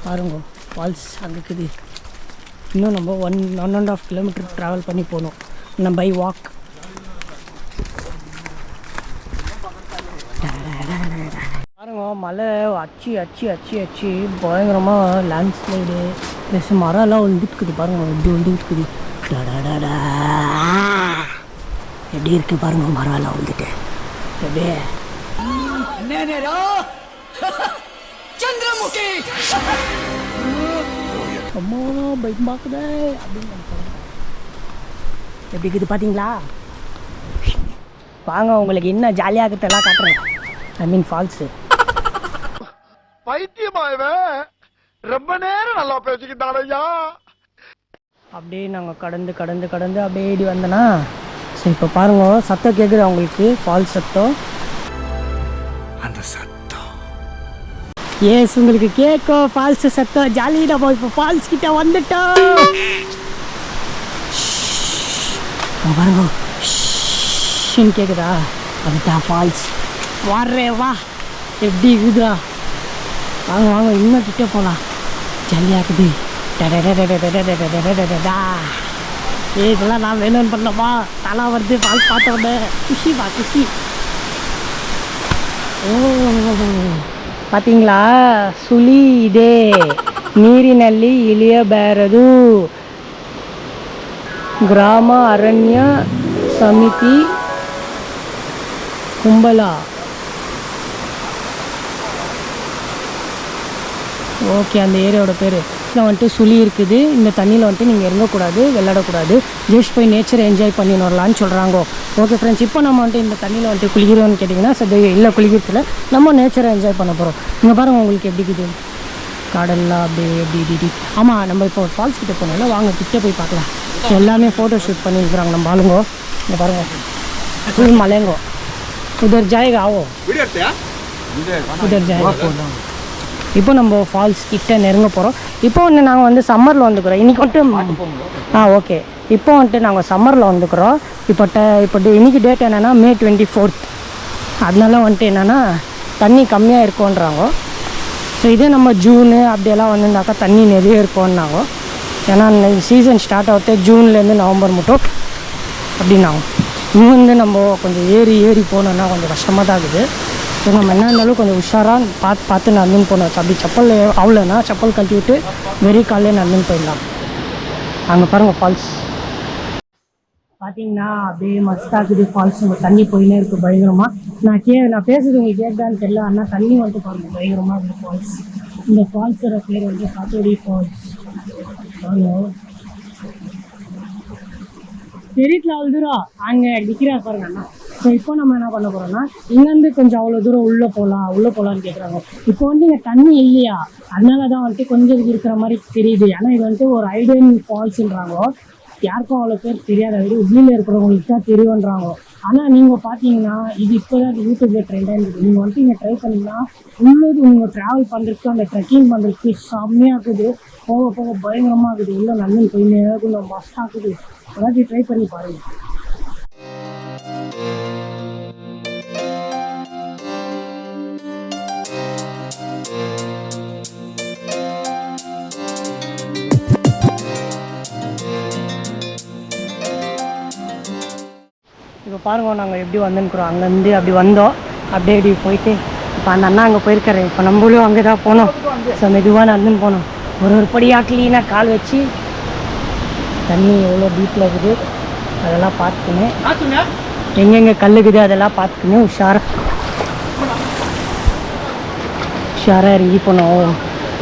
பாருங்க ஃபால்ஸ் அங்கே இருக்குது. இன்னும் நம்ம 1.5 கிலோமீட்டர் ட்ராவல் பண்ணி போகணும் நம்ம பை வாக். பாருங்க மலை அச்சு அச்சு அச்சு அச்சு பயங்கரமாக லேண்ட்ஸ்லைடு ப்ளஸ் மரம்லாம் வந்துட்டுக்குது. பாருங்க எப்படி வந்துட்டுக்குது. எப்படி இருக்குது பாருங்க மரம்லாம் வந்துட்டு அப்படியே சந்திரமுகி அம்மா பைக் பார்க்குதே அப்படின்னு எப்படி இருக்குது பார்த்தீங்களா? வாங்க உங்களுக்கு என்ன ஜாலியாக இருக்கிறதெல்லாம் காட்டுறேன். ஐ மீன் ஃபால்ஸு. பைத்தியமாயவே ரொம்ப நேரம் நல்லா பேசிக்கிட்டாரையா. அப்படியே நாங்கள் கடந்து கடந்து கடந்து அப்படியே ஏடி வந்தோன்னா சரி இப்போ பாருங்க சத்தம் கேட்குது அவங்களுக்கு ஃபால்ஸ் சத்தம். அந்த சத்தம் ஏஸ் உங்களுக்கு கேட்கும் ஃபால்ஸ் சத்தம். ஜாலி நம்ம இப்போ ஃபால்ஸ் கிட்ட வந்துட்டோம். பாருங்க கேட்குதா? அதுதான் ஃபால்ஸ். வாடுறே வா எப்படி இருக்குதுடா. வாங்க வாங்க இன்னும் கிட்டே போகலாம். ஜாலியாக இருக்குது. இதெல்லாம் நான் வேணும்னு பண்ணப்பா தலை வருது ஃபால்ஸ் பார்த்த உடனே குஷிப்பா குஷி. ஓ பார்த்தீங்களா ಸುಳಿ ಇದೆ ನೀರಿನಲ್ಲಿ ಇಳಿಯಬಾರದು ಗ್ರಾಮ ಅರಣ್ಯ ಸಮಿತಿ கும்பலா. ஓகே அந்த ஏரியாவோட பேர். இதில் வந்துட்டு சுழி இருக்குது. இந்த தண்ணியில் வந்துட்டு நீங்கள் இறங்கக்கூடாது விளையாடக்கூடாது. ஜஸ்ட் போய் நேச்சரை என்ஜாய் பண்ணி வரலான்னு சொல்கிறாங்க. ஓகே ஃப்ரெண்ட்ஸ் இப்போ நம்ம வந்துட்டு இந்த தண்ணியில் வந்துட்டு குளிக்கிறோன்னு கேட்டிங்கன்னா சரி இல்லை குளிக்கிறதுல நம்ம நேச்சரை என்ஜாய் பண்ண போகிறோம். இங்கே பாருங்கள் உங்களுக்கு எப்படி இருக்குது கடல்லாம் அப்படியே எப்படி இப்படி. ஆமாம் நம்ம இப்போ ஃபால்ஸ் கிட்டே போனோம்ல வாங்க கிட்டே போய் பார்க்கலாம். ஸோ எல்லாமே ஃபோட்டோ ஷூட் பண்ணியிருக்கிறாங்க நம்ம ஆளுங்கோ. இங்கே பாருங்கள் ஃபுல் மலைங்கோ. உதர் ஜாயகா ஆவோ உதர் ஜாயகா. இப்போ நம்ம ஃபால்ஸ் கிட்ட நெருங்க போகிறோம். இப்போ வந்து நாங்கள் வந்து சம்மரில் வந்துக்கிறோம். இன்றைக்கி வந்துட்டு ஓகே இப்போ வந்துட்டு நாங்கள் சம்மரில் வந்துக்கிறோம். இப்போ இன்றைக்கி டேட் என்னென்னா May 24. அதனால வந்துட்டு என்னென்னா தண்ணி கம்மியாக இருக்கும்ன்றாங்க. ஸோ இதே நம்ம ஜூனு அப்படியெல்லாம் வந்துருந்தாக்கா தண்ணி நிறைய இருக்கும்னாங்க. ஏன்னா சீசன் ஸ்டார்ட் ஆகுது ஜூன்லேருந்து நவம்பர் மட்டும் அப்படின்னாங்க. இன்னும் வந்து நம்ம கொஞ்சம் ஏறி போனோன்னா கொஞ்சம் கஷ்டமாக தான் இருக்குது. ஸோ நம்ம என்ன இருந்தாலும் கொஞ்சம் உஷாராக பார்த்து நடந்துன்னு போனோம். அப்படி செப்பல் அவ்வளோனா செப்பல் கட்டி விட்டு வெறி காலையே நடந்துன்னு போயிடலாம். அங்கே பாருங்கள் ஃபால்ஸ் பார்த்தீங்கன்னா அப்படியே மஸ்தாக்குது ஃபால்ஸ். உங்கள் தண்ணி போயினே இருக்குது பயங்கரமாக. நான் பேசுறது உங்களுக்கு கேட்குதான்னு தெரியல. ஆனால் தண்ணி வந்து பாருங்கள் பயங்கரமாக இருக்குது ஃபால்ஸ். இந்த ஃபால்ஸோட பேர் வந்து சாத்தோடி ஃபால்ஸ். தெரியல அவ்வளோ தூரம் அங்கே நிற்கிறா பாருங்க அண்ணா. ஸோ இப்போ நம்ம என்ன பண்ண போகிறோம்னா இங்கேருந்து கொஞ்சம் அவ்வளோ தூரம் உள்ளே போகலான்னு கேட்குறாங்க. இப்போ வந்து இங்கே தண்ணி இல்லையா அதனால தான் வந்துட்டு கொஞ்சம் இருக்கிற மாதிரி தெரியுது. ஏன்னா இது வந்துட்டு ஒரு ஐடியன் ஃபால்ஸுன்றாங்க. யாருக்கும் அவ்வளோ பேர் தெரியாத வீடு உள்ளில் இருக்கிறவங்களுக்கு தான் தெரியுன்றாங்க. ஆனால் நீங்கள் பார்த்தீங்கன்னா இது இப்போ தான் யூடியூப்பில் ட்ரெண்டாக இருக்குது. நீங்கள் வந்துட்டு இங்கே ட்ரை பண்ணிங்கன்னா உள்ளது உங்கள் ட்ராவல் பண்ணுறதுக்கு அந்த ட்ரெக்கிங் பண்ணுறதுக்கு செம்மையாக இருக்குது. போக பயங்கரமாக இருக்குது. உள்ளே நல்ல போயின்னே கொஞ்சம் மஸ்டாக இருக்குது. அதாவது ட்ரை பண்ணி பாருங்கள். இப்போ பாருங்க நாங்கள் எப்படி வந்துருக்குறோம். அங்கேருந்து அப்படி வந்தோம் அப்படியே இப்படி போயிட்டு இப்போ அந்த அண்ணா அங்கே போயிருக்காரு. இப்போ நம்மளும் அங்கே தான் போனோம். ஸோ மெதுவாக நடந்துன்னு போனோம். ஒரு படியாக க்ளீனாக கால் வச்சு தண்ணி எவ்வளோ டீப்பில் இருக்குது அதெல்லாம் பார்த்துக்கணும். எங்கெங்கே கல் இருக்குது அதெல்லாம் பார்த்துக்கணும். உஷாராக இறங்கி போனோம்.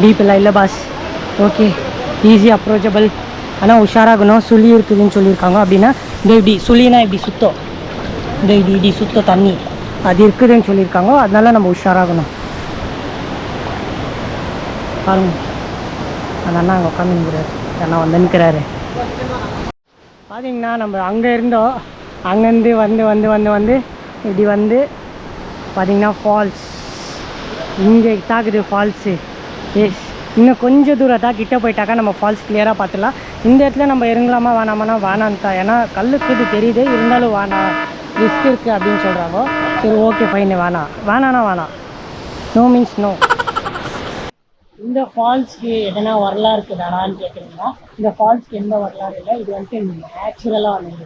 டீப்பெல்லாம் இல்லை பாஸ். Okay easy approachable. ஆனால் உஷாராகணும். சுழி இருக்குதுன்னு சொல்லியிருக்காங்க. அப்படின்னா இந்த இப்படி சுழினா இப்படி சுத்தம் இந்த இப்படி சுத்தம் தண்ணி அது இருக்குதுன்னு சொல்லியிருக்காங்க. அதனால நம்ம உஷாராகணும். பாருங்க அந்த அண்ணா அங்கே உட்காந்துருக்கிறாரு. அண்ணா வந்து நிற்கிறாரு. பார்த்தீங்கன்னா நம்ம அங்கே இருந்தோம். அங்கேருந்து வந்து இப்படி வந்து பார்த்தீங்கன்னா ஃபால்ஸ் இங்கே தாக்குது ஃபால்ஸு. எஸ் இன்னும் கொஞ்சம் தூரம் தான் கிட்டே போயிட்டாக்கா நம்ம ஃபால்ஸ் கிளியராக பார்த்துலாம். இந்த இடத்துல நம்ம இறங்கலாமா வேணாமான்னா வேணான்ட்டா. ஏன்னா கல்லுக்கு தெரியுது இருந்தாலும் வேணாம் ரிஸ்க் இருக்குது அப்படின்னு சொல்கிறாங்க. சரி ஓகே ஃபைன் வேணாம். No means no. இந்த ஃபால்ஸ்க்கு எதனா வரலாறு இருக்குதாடான்னு கேட்குறீங்கன்னா இந்த ஃபால்ஸ்க்கு எந்த வரலாறு இல்லை. இது வந்துட்டு நேச்சுரலாக வந்தது.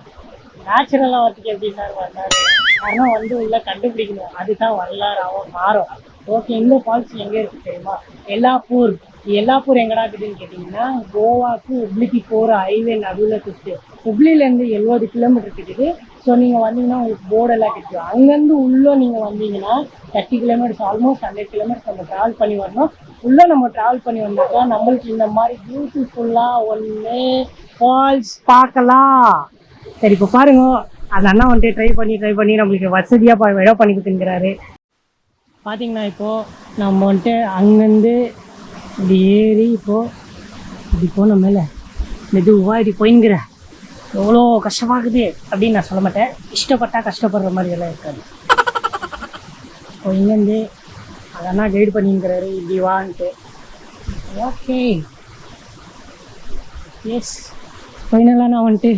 நேச்சுரலாக வரதுக்கு எப்படி சார் வரலாறு? ஆனால் வந்து உள்ள கண்டுபிடிக்கணும், அதுதான் வரலாறாகவும் மாறும். ஓகே, இந்த ஃபால்ஸ் எங்கே இருக்குது தெரியுமா? எல்லாப்பூர். எல்லாப்பூர் எங்கடா இருக்குதுன்னு கேட்டிங்கன்னா கோவாக்கு உப்ளிக்கு போகிற ஹைவே நடுவில் இருக்குது. உப்ளிலேருந்து 70 கிலோமீட்டர் இருக்குது. ஸோ நீங்கள் வந்தீங்கன்னா உங்களுக்கு போர்டெல்லாம் கிடைக்கும். அங்கேருந்து உள்ளே நீங்கள் வந்தீங்கன்னா 30 கிலோமீட்டர்ஸ், ஆல்மோஸ்ட் 100 கிலோமீட்டர்ஸ் நம்ம ட்ராவல் பண்ணி வரணும். உள்ளே நம்ம ட்ராவல் பண்ணி வந்தாக்கா நம்மளுக்கு இந்த மாதிரி பியூட்டிஃபுல்லாக ஒன்று ஃபால்ஸ் பார்க்கலாம். சரி, இப்போ பாருங்க, அந்த அண்ணா வந்துட்டு ட்ரை பண்ணி நம்மளுக்கு வசதியாக இடம் பண்ணி கொடுத்துருக்கிறாரு. பார்த்தீங்கன்னா இப்போது நம்ம வந்துட்டு அங்கேருந்து இப்படி ஏறி இப்படி போன மேலே மெதுவாக இப்படி போயிங்கிற எவ்வளோ கஷ்டமாகுது அப்படின்னு நான் சொல்ல மாட்டேன். இஷ்டப்பட்டா கஷ்டப்படுற மாதிரி எல்லாம் இருக்காது. இப்போ இங்கேருந்து அதெல்லாம் கைடு பண்ணிங்கிறாரு இப்படி வான்ட்டு. ஓகே, எஸ், ஃபைனலாக நான் வந்துட்டு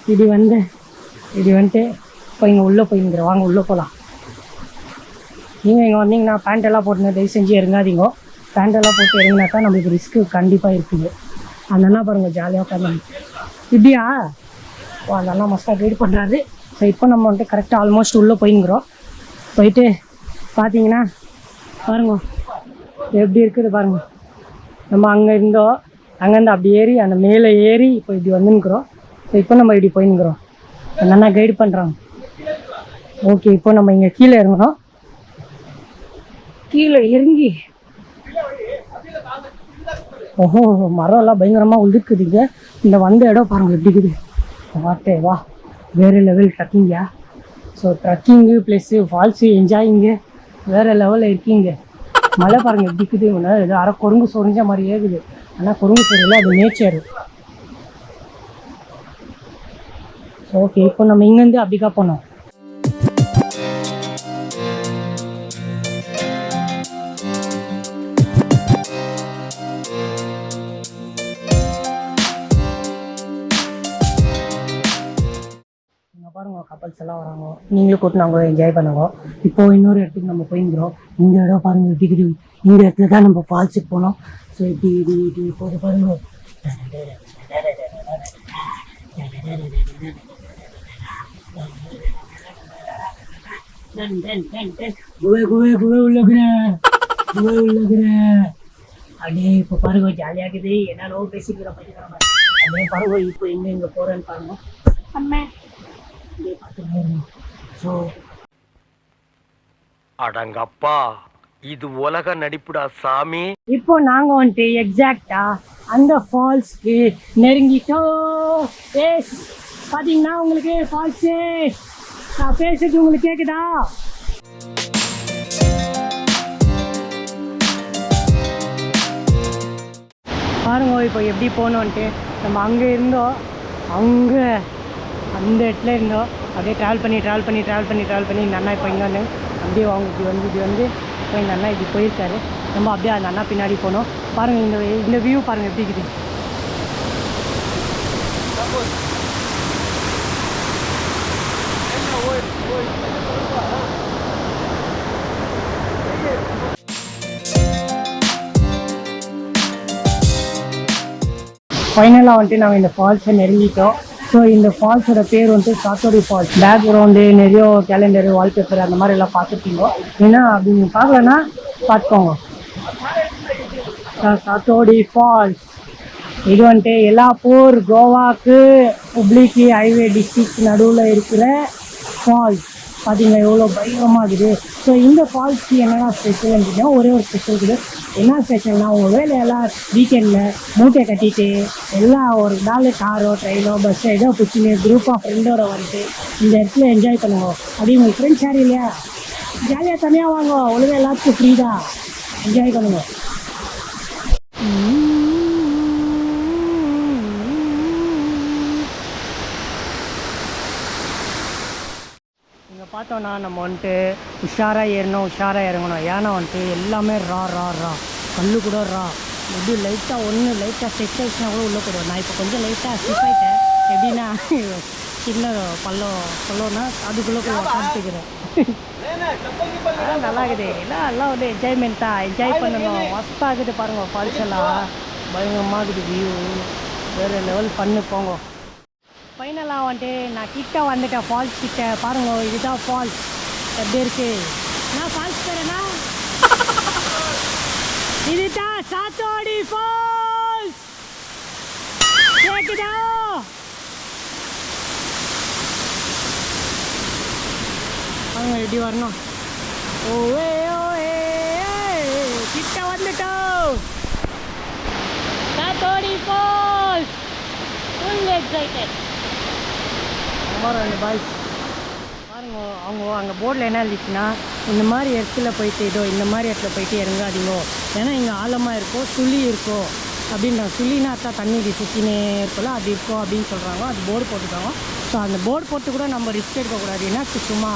இப்படி வந்துட்டு இப்போ இங்கே உள்ளே போயிங்கிறேன். வாங்க உள்ளே போகலாம். நீங்கள் இங்கே வந்தீங்கன்னா பேண்ட்டெல்லாம் போட்டுங்க, தயவு செஞ்சு இறங்காதீங்க. பேண்ட்டெல்லாம் போட்டு இறங்கினாக்கா நம்மளுக்கு ரிஸ்க்கு கண்டிப்பாக இருக்குது. அந்த அண்ணா பாருங்கள் ஜாலியாக உட்காந்து இப்படியா அந்த அண்ணா மஸ்ட்டாக கைடு பண்ணுறாரு. ஸோ இப்போ நம்ம வந்துட்டு கரெக்டாக ஆல்மோஸ்ட் உள்ளே போயிங்கிறோம். போயிட்டு பார்த்தீங்கன்னா பாருங்க எப்படி இருக்குது பாருங்க. நம்ம அங்கேருந்து அப்படி ஏறி அந்த மேலே ஏறி இப்போ இப்படி வந்துன்னுக்குறோம். ஸோ இப்போ நம்ம இப்படி போயின்னுக்குறோம். அந்த அண்ணா கைடு பண்ணுறாங்க. ஓகே, இப்போ நம்ம இங்கே கீழே இறங்குறோம். கீழே இறங்கி ஓஹோ, மரம் எல்லாம் பயங்கரமாக உழுக்குதுங்க. இந்த வந்த இடம் பாருங்கள் எப்படி இருக்குது. வாட்டே வா, வேறு லெவல் ட்ரக்கிங்கா. So trekking plus falls enjoying வேறு லெவலில் இருக்கீங்க. மழை பாருங்கள் எப்படி இருக்குது. ஏதோ அரை குறுங்கு சொரிஞ்ச மாதிரி ஏகுது. ஆனால் குறுங்கு சொரியல, அது நேச்சரு. ஓகே, இப்போ நம்ம இங்கேருந்து அப்படிக்கா போனோம். பாருங்க, கப்பல்ஸ் எல்லாம் வராங்க. நீங்களும் கூட்டு நாங்கள் என்ஜாய் பண்ணுங்க. இப்போ இன்னொரு இடத்துக்கு நம்ம போயிருக்கிறோம். இந்த இடம் பாருங்க எப்படி இருக்குது. இந்த இடத்துல தான் நம்ம ஃபால்ஸுக்கு போனோம். ஸோ இப்படி போது பாருங்க. அப்படியே இப்போ பாருங்க ஜாலியாகுது. என்னோ பேசிக்கிறோம் அப்படியே பாருங்க. இப்போ எங்கே போகிறேன்னு பாருங்க. அம்மா அடங்கப்பா, இது உலக நடிப்புடா சாமி. இப்போ நாங்க வந்துட்டு எக்ஸாக்டா அந்த ஃபால்ஸ்க்கு நெருங்கிட்டோம். பாத்தீங்கன்னா உங்களுக்கு ஃபால்ஸ் நான் பேசுறது உங்களுக்கு கேக்குதா? பாருங்க இப்போ எப்படி போனோன்ட்டு. நம்ம அங்கே இருந்தோம், அங்கே அந்த இடத்துல இருந்தோம். அப்படியே ட்ராவல் பண்ணி இந்த அண்ணா இப்போ இங்கே வந்து அப்படியே வாங்க இப்படி வந்து இப்போ இந்த அண்ணா இப்படி போயிருக்காரு. நம்ம அப்படியே அந்த அண்ணா பின்னாடி போனோம். பாருங்கள் இந்த வியூ பாருங்கள் எப்படி இருக்குது. ஃபைனலாக வந்துட்டு நாங்கள் இந்த ஃபால்ஸை நெருங்கிட்டோம். ஸோ இந்த ஃபால்ஸோட பேர் வந்துட்டு சாத்தோடி ஃபால்ஸ். பேக்ரவுண்டு நிறைய கேலண்டரு, வால்பேப்பர் அந்த மாதிரி எல்லாம் பார்த்துருக்கீங்க. ஏன்னா அப்படி நீங்கள் பார்க்கலன்னா பார்த்துக்கோங்க. சாத்தோடி ஃபால்ஸ் இது வந்துட்டு எல்லாப்பூர் கோவாக்கு உப்ளிக்கு ஹைவே டிஸ்ட்ரிக்ட் நடுவில் இருக்கிற ஃபால்ஸ். பார்த்தீங்கன்னா எவ்வளோ பயங்கரமாக இருக்குது. ஸோ இந்த ஃபால்ஸ்க்கு என்னென்னா ஸ்பெஷல் இருந்துச்சுன்னா ஒரே ஒரு ஸ்பெஷல் இருக்குது. என்ன ஸ்பெஷல்னால் உங்கள் வேலையெல்லாம் வீக்கெண்டில் மூட்டை கட்டிட்டு எல்லாம் ஒரு நாள் காரோ ட்ரெயினோ பஸ்ஸோ ஏதோ பிடிச்சின்னு குரூப்பாக ஃப்ரெண்டோட வந்துட்டு இந்த இடத்துல என்ஜாய் பண்ணுவோம். அப்படி உங்கள் ஃப்ரெண்ட்ஸ் யாரும் இல்லையா, ஜாலியாக தனியாக வாங்க, ஒழுங்காக எல்லாத்துக்கும் ஃப்ரீ தான், என்ஜாய் பண்ணுவோம். இங்கே பார்த்தோன்னா நம்ம வந்துட்டு உஷாராக ஏறணும், உஷாராக இறங்கணும். ஏன்னா வந்துட்டு எல்லாமே ரா கல்லு கூட எப்படி லைட்டாக ஸ்டெச் ஆகிடுச்சுன்னா கூட உள்ளே போயிடுவோம். நான் இப்போ கொஞ்சம் லைட்டாக ஸ்லிப் ஆகிட்டேன். எப்படின்னா சின்ன பள்ளம்னா அதுக்குள்ளே போய் உட்காந்துக்கிறேன். நல்லா இருக்குது எல்லாம் வந்து என்ஜாய்மெண்ட் தான், என்ஜாய் பண்ணணும். மஸ்தாக இருக்குது பாருங்கள் ஃபால்ஸ் எல்லாம், பயங்கரமாக இருக்குது வியூ, வேறு லெவல் பண்ணு போங்க. ஃபைனலாக வந்துட்டு நான் கிட்ட வந்துட்டேன், ஃபால்ஸ் கிட்ட பாருங்க. இதுதான் ஃபால்ஸ், எப்படி இருக்கு? நான் ஃபால்ஸ் பேருனா இதுதான் சாத்தோடி ஃபால்ஸ். கேக்குதா? பாருங்க எப்படி வரணும். ஓவே ஓவே கிட்ட வந்துட்டோம், சாத்தோடி ஃபால்ஸ். Full excited. ரெண்டு பாய்ஸ் பாருங்க, அவங்க அங்கே போர்டில் என்ன இருந்துச்சுன்னா, இந்த மாதிரி இடத்துல போயிட்டு இதோ இந்த மாதிரி இடத்துல போயிட்டு இறங்காதீங்க, ஏன்னா இங்கே ஆழமாக இருக்கும், சுழி இருக்கும் அப்படின்றாங்க. சுழினா தான் தண்ணி இது சுற்றினே இருக்கும்ல, அது இருக்கும் அப்படின்னு சொல்கிறாங்க. அது போர்டு போட்டுருக்காங்க. ஸோ அந்த போர்டு போட்டு கூட நம்ம ரிஸ்க் எடுக்கக்கூடாது, ஏன்னா சும்மா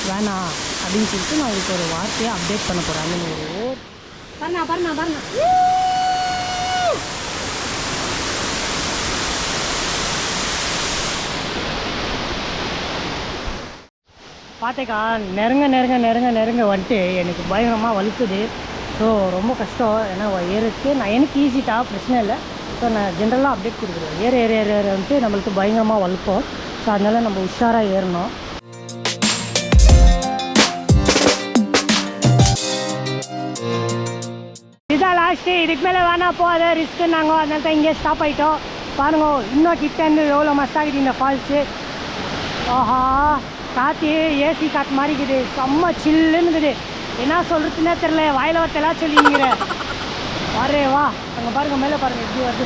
வேணாம் அப்படின்னு சொல்லிட்டு நான் உங்களுக்கு ஒரு வார்த்தையை அப்டேட் பண்ண போகிறேன். பாருண்ணா பார்த்தேக்கா, நெருங்க வந்துட்டு எனக்கு பயங்கரமாக வலுக்குது. ஸோ ரொம்ப கஷ்டம், ஏன்னா ஏறதுக்கு எனக்கு ஈஸி தான், பிரச்சனை இல்லை. ஸோ நான் ஜென்ரலாக அப்டேட் கொடுக்குறேன். ஏற வந்துட்டு நம்மளுக்கு பயங்கரமாக வலுக்கும். ஸோ அதனால் நம்ம உஷாராக ஏறணும். இதுதான் லாஸ்ட்டு, இதுக்கு மேலே வேணாம் போகாத ரிஸ்க்குன்னாங்க, அதனால தான் இங்கே ஸ்டாப் ஆகிட்டோம். பாருங்க இன்னும் கிட்டேருந்து எவ்வளோ மஸ்தாகுது இந்த ஃபால்ஸு. ஆஹா, காற்று ஏசி காற்று மாதிரி இருக்குது, செம்ம சில்லுன்னு இருக்குது. என்ன சொல்கிறதுன்னே தெரில, வாயில் வரத்தெல்லாம் சொல்லிங்கிறேன். வரே வா, அங்கே பாருங்கள், மேலே பாருங்கள் எப்படி வருது.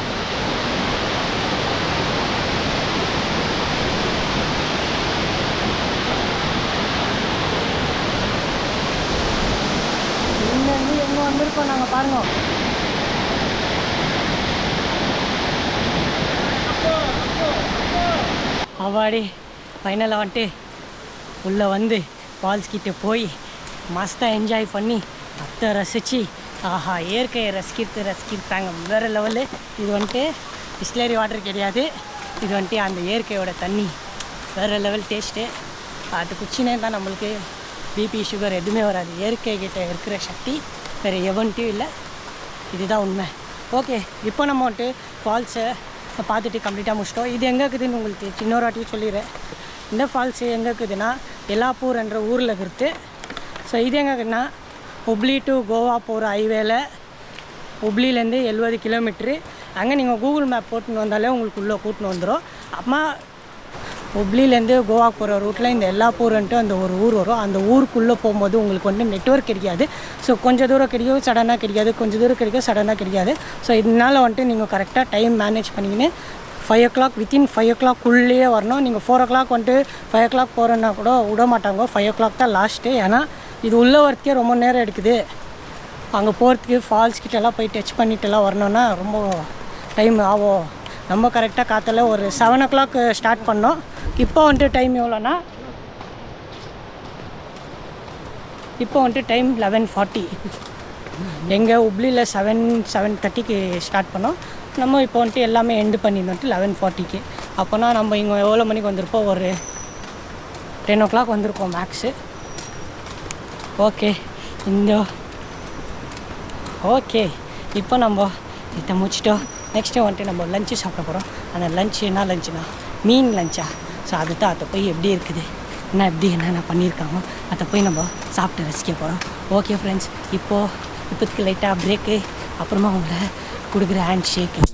இங்கேருந்து எங்கே வந்திருக்கோம் நாங்கள் பாருங்க. அவாடி ஃபைனலாக வந்துட்டு உள்ளே வந்து ஃபால்ஸ் கிட்டே போய் மஸ்தாக என்ஜாய் பண்ணி அத்தை ரசித்து, ஆஹா இயற்கையை ரசிக்கிட்டாங்க வேறு லெவலு. இது வந்துட்டு பிஸ்லரி வாட்டர் கிடையாது, இது வந்துட்டு அந்த இயற்கையோட தண்ணி, வேறு லெவல் டேஸ்ட்டு. அது குச்சினே தான் நம்மளுக்கு பிபி சுகர் எதுவுமே வராது. இயற்கை கிட்ட இருக்கிற சக்தி வேறு எவன்ட்டும் இல்லை, இதுதான் உண்மை. ஓகே, இப்போ நம்ம வந்துட்டு ஃபால்ஸை பார்த்துட்டு கம்ப்ளீட்டாக முடிச்சிட்டோம். இது எங்கே இருக்குதுன்னு உங்களுக்கு இன்னொரு வாட்டியும் சொல்லிடுறேன். இந்த ஃபால்ஸு எங்கே இருக்குதுன்னா எல்லாப்பூர்ன்ற ஊரில் இருக்குது. ஸோ இது எங்கே இருக்குதுன்னா ஹுப்ளி டு கோவா போகிற ஹைவேல, ஹுப்ளிலேருந்து 70 கிலோமீட்ரு. அங்கே நீங்கள் கூகுள் மேப் போட்டுன்னு வந்தாலே உங்களுக்கு உள்ளே கூட்டின்னு வந்துடும். அம்மா ஹுப்ளிலேருந்து கோவா போகிற ரூட்டில் இந்த எல்லாப்பூர்ன்ட்டு அந்த ஒரு ஊர் வரும். அந்த ஊருக்குள்ளே போகும்போது உங்களுக்கு வந்து நெட்வொர்க் கிடைக்காது. ஸோ கொஞ்சம் தூரம் கிடைக்கும், சடனாக கிடைக்காது, கொஞ்சம் தூரம் கிடைக்கும், சடனாக கிடைக்காது. ஸோ இதனால் வந்துட்டு நீங்கள் கரெக்டாக டைம் மேனேஜ் பண்ணிக்கின்னு 5 o'clock வித்தின் 5 o'clock வரணும். நீங்கள் 4 o'clock வந்துட்டு 5 o'clock போகிறேன்னா கூட விட மாட்டாங்க. 5 o'clock தான் லாஸ்ட்டு. ஏன்னா இது உள்ளே வரத்துக்கே ரொம்ப நேரம் எடுக்குது. அங்கே போகிறதுக்கு ஃபால்ஸ் கிட்டெல்லாம் போய் டச் பண்ணிட்டுலாம் வரணுன்னா ரொம்ப டைம் ஆகும். நம்ம கரெக்டாக காற்றுல ஒரு 7 o'clock ஸ்டார்ட் பண்ணோம். இப்போ வந்துட்டு டைம் எவ்வளோன்னா, இப்போ வந்துட்டு டைம் 11:40. எங்கள் ஹுப்ளியில் 7:30க்கு ஸ்டார்ட் பண்ணோம். நம்ம இப்போ வந்துட்டு எல்லாமே எண்டு பண்ணியிருந்தோம் 11:40க்கு. அப்போனா நம்ம இங்கே எவ்வளோ மணிக்கு வந்திருப்போம், ஒரு 10 o'clock வந்திருக்கோம் மேக்ஸு. ஓகே ஓகே இப்போ நம்ம இதை முடிச்சிட்டோம். நெக்ஸ்ட்டு வந்துட்டு நம்ம லஞ்சு சாப்பிட போகிறோம். அந்த லஞ்சு என்ன லஞ்சுனா மீன் லஞ்சா. ஸோ அதுதான் அதை போய் எப்படி இருக்குது, என்னென்ன பண்ணியிருக்காங்க, அதை போய் நம்ம சாப்பிட்டு ரசிக்க போகிறோம். ஓகே ஃப்ரெண்ட்ஸ், இப்போதைக்கு லைட்டாக பிரேக்கு, அப்புறமா அவங்கள கொடுக்குற ஹேண்ட் ஷேக்கு.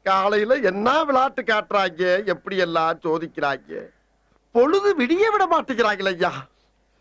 காலையில என்ன விளையாட்டு காட்டுறாங்க, எப்படி எல்லாம் சோதிக்கிறாங்க, பொழுது விடிய விட மாட்டேங்கிறாங்களே ஐயா.